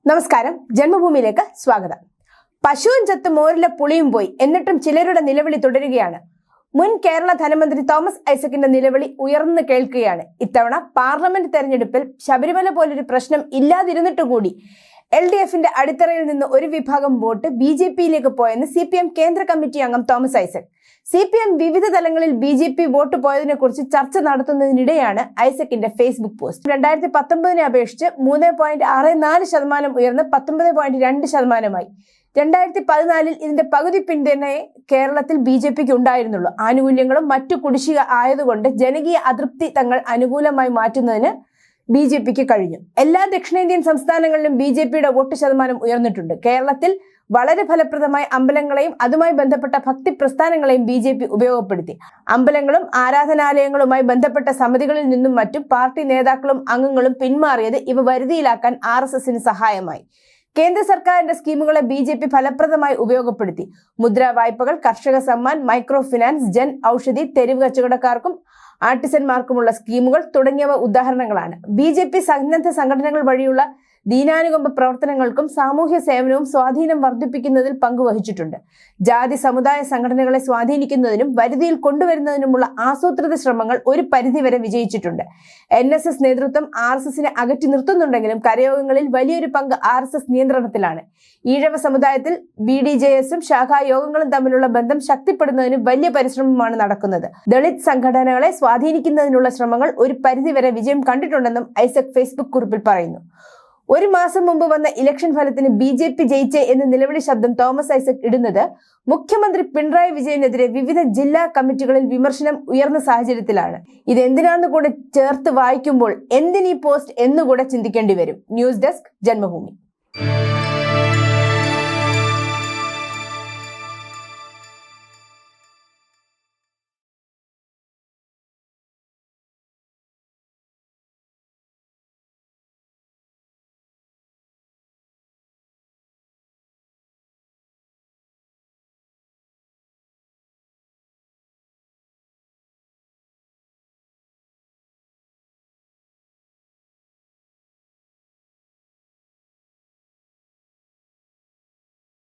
നമസ്കാരം, ജന്മഭൂമിയിലേക്ക് സ്വാഗതം. പശുവും ചത്ത് മോരിലെ പുളിയും പോയി, എന്നിട്ടും ചിലരുടെ നിലവിളി തുടരുകയാണ്. മുൻ കേരള ധനമന്ത്രി തോമസ് ഐസക്കിന്റെ നിലവിളി ഉയർന്നു കേൾക്കുകയാണ്. ഇത്തവണ പാർലമെന്റ് തെരഞ്ഞെടുപ്പിൽ ശബരിമല പോലൊരു പ്രശ്നം ഇല്ലാതിരുന്നിട്ട് കൂടി LDFന്റെ അടിത്തറയിൽ നിന്ന് ഒരു വിഭാഗം വോട്ട് BJPയിലേക്ക് പോയെന്ന് CPM കേന്ദ്ര കമ്മിറ്റി അംഗം തോമസ് ഐസക്. CPM വിവിധ തലങ്ങളിൽ BJP വോട്ട് പോയതിനെ കുറിച്ച് ചർച്ച നടത്തുന്നതിനിടെയാണ് ഐസക്കിന്റെ ഫേസ്ബുക്ക് പോസ്റ്റ്. 2019 അപേക്ഷിച്ച് 3.64% ഉയർന്ന് 19.2%. 2014 ഇതിന്റെ പകുതി പിന്തുണയെ കേരളത്തിൽ BJPക്ക് ഉണ്ടായിരുന്നുള്ളൂ. ആനുകൂല്യങ്ങളും മറ്റു കുടിശ്ശിക ആയതുകൊണ്ട് ജനകീയ അതൃപ്തി തങ്ങൾ അനുകൂലമായി മാറ്റുന്നതിന് BJPക്ക് കഴിഞ്ഞു. എല്ലാ ദക്ഷിണേന്ത്യൻ സംസ്ഥാനങ്ങളിലും BJPയുടെ വോട്ട് ശതമാനം ഉയർന്നിട്ടുണ്ട്. കേരളത്തിൽ വളരെ ഫലപ്രദമായി അമ്പലങ്ങളെയും അതുമായി ബന്ധപ്പെട്ട ഭക്തി പ്രസ്ഥാനങ്ങളെയും BJP ഉപയോഗപ്പെടുത്തി. അമ്പലങ്ങളും ആരാധനാലയങ്ങളുമായി ബന്ധപ്പെട്ട സമിതികളിൽ നിന്നും മറ്റും പാർട്ടി നേതാക്കളും അംഗങ്ങളും പിന്മാറിയത് ഇവ വരുതിയിലാക്കാൻ RSSന് സഹായമായി. കേന്ദ്ര സർക്കാരിന്റെ സ്കീമുകളെ BJP ഫലപ്രദമായി ഉപയോഗപ്പെടുത്തി. മുദ്രാ വായ്പകൾ, കർഷക സമ്മാൻ, മൈക്രോ ഫിനാൻസ്, ജൻ ഔഷധി, തെരുവ് കച്ചവടക്കാർക്കും ആർട്ടിസന്മാർക്കുമുള്ള സ്കീമുകൾ തുടങ്ങിയവ ഉദാഹരണങ്ങളാണ്. BJP സന്നദ്ധ സംഘടനകൾ വഴിയുള്ള ദീനാനുകമ്പ പ്രവർത്തനങ്ങൾക്കും സാമൂഹ്യ സേവനവും സ്വാധീനം വർദ്ധിപ്പിക്കുന്നതിൽ പങ്കുവഹിച്ചിട്ടുണ്ട്. ജാതി സമുദായ സംഘടനകളെ സ്വാധീനിക്കുന്നതിനും വരുതിയിൽ കൊണ്ടുവരുന്നതിനുമുള്ള ആസൂത്രിത ശ്രമങ്ങൾ ഒരു പരിധിവരെ വിജയിച്ചിട്ടുണ്ട്. NSS നേതൃത്വം RSSനെ അകറ്റി നിർത്തുന്നുണ്ടെങ്കിലും കരയോഗങ്ങളിൽ വലിയൊരു പങ്ക് RSS നിയന്ത്രണത്തിലാണ്. ഈഴവ സമുദായത്തിൽ BDJSഉം ശാഖായോഗങ്ങളും തമ്മിലുള്ള ബന്ധം ശക്തിപ്പെടുന്നതിന് വലിയ പരിശ്രമമാണ് നടക്കുന്നത്. ദളിത് സംഘടനകളെ സ്വാധീനിക്കുന്നതിനുള്ള ശ്രമങ്ങൾ ഒരു പരിധിവരെ വിജയം കണ്ടിട്ടുണ്ടെന്നും ഐസക് ഫേസ്ബുക്ക് കുറിപ്പിൽ പറയുന്നു. ഒരു മാസം മുമ്പ് വന്ന ഇലക്ഷൻ ഫലത്തിന് BJP ജയിച്ചേ എന്ന നിലവിളി ശബ്ദം തോമസ് ഐസക് ഇടുന്നത് മുഖ്യമന്ത്രി പിണറായി വിജയനെതിരെ വിവിധ ജില്ലാ കമ്മിറ്റികളിൽ വിമർശനം ഉയർന്ന സാഹചര്യത്തിലാണ്. ഇതെന്തിനാന്ന് കൂടെ ചേർത്ത് വായിക്കുമ്പോൾ എന്തിനീ പോസ്റ്റ് എന്നുകൂടെ ചിന്തിക്കേണ്ടി വരും. News desk, Janmabhumi.